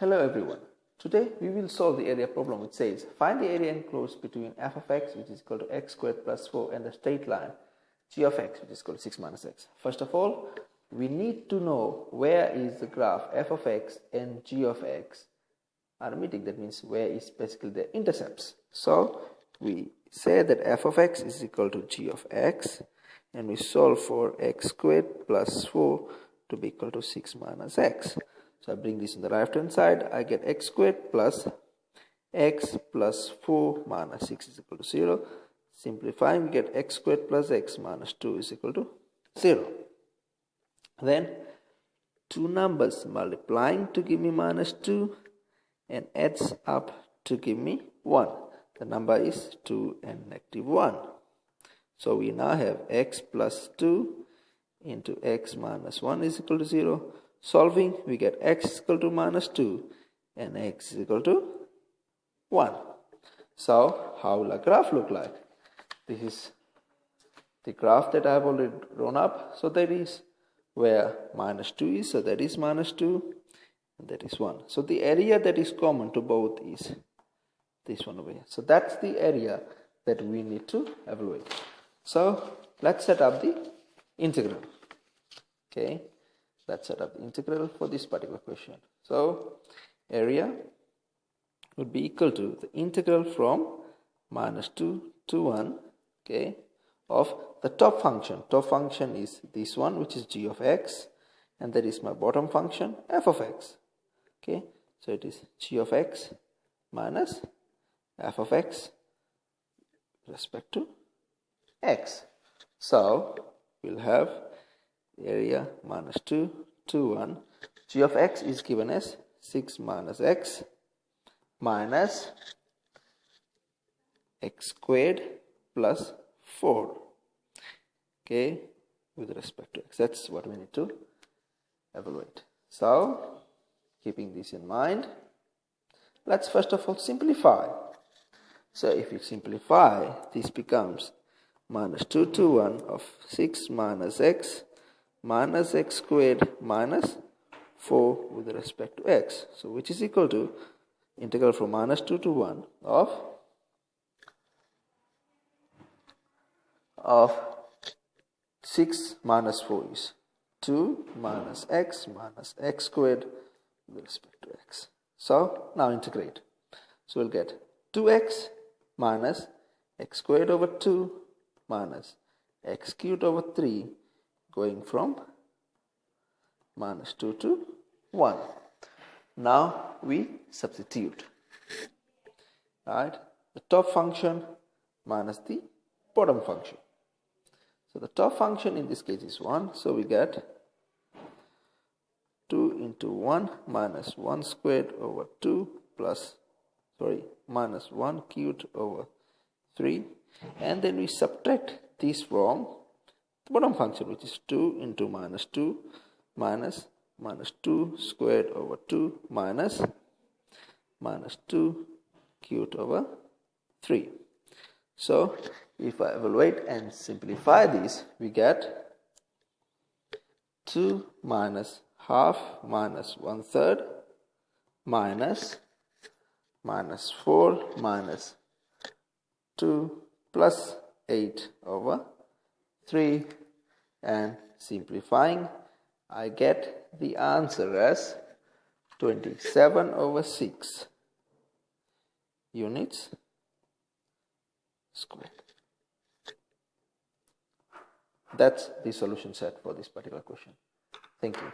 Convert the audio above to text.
Hello everyone. Today we will solve the area problem which says find the area enclosed between f of x which is equal to x squared plus 4 and the straight line g of x which is equal to 6 minus x. First of all, we need to know where is the graph f of x and g of x are meeting. That means where is basically the intercepts. So we say that f of x is equal to g of x and we solve for x squared plus 4 to be equal to 6 minus x. So I bring this on the right hand side, I get x squared plus x plus 4 minus 6 is equal to 0. Simplifying, we get x squared plus x minus 2 is equal to 0. Then two numbers multiplying to give me minus 2 and adds up to give me 1. The number is 2 and negative 1. So we now have x plus 2 into x minus 1 is equal to 0. Solving, we get x is equal to minus 2 and x is equal to 1. So, how will a graph look like? This is the graph that I have already drawn up. So, that is where minus 2 is. So, that is minus 2 and that is 1. So, the area that is common to both is this one over here. So, that's the area that we need to evaluate. So, let's set up the integral. Okay. Let's set up the integral for this particular question. So, area would be equal to the integral from minus 2 to 1, okay, of the top function. Top function is this one, which is g of x, and that is my bottom function, f of x. Okay, so it is g of x minus f of x with respect to x. So, we'll have area minus 2 to 1. G of x is given as 6 minus x minus x squared plus 4. Okay, with respect to x. That's what we need to evaluate. So, keeping this in mind, let's first of all simplify. So, if you simplify, this becomes minus 2 to 1 of 6 minus x squared minus 4 with respect to x. So, which is equal to integral from minus 2 to 1 of 6 minus 4 is 2 minus x squared with respect to x. So, now integrate. So, we'll get 2x minus x squared over 2 minus x cubed over 3 going from minus 2 to 1. Now we substitute. Right? The top function minus the bottom function. So the top function in this case is 1. So we get 2 into 1 minus 1 squared over 2 minus 1 cubed over 3. And then we subtract this from the bottom function, which is 2 into minus 2 minus 2 squared over 2 minus 2 cubed over 3. So, if I evaluate and simplify this, we get 2 minus half minus 1/3 minus 4 minus 2 plus 8 over 3, and simplifying, I get the answer as 27 over 6 units squared. That's the solution set for this particular question. Thank you.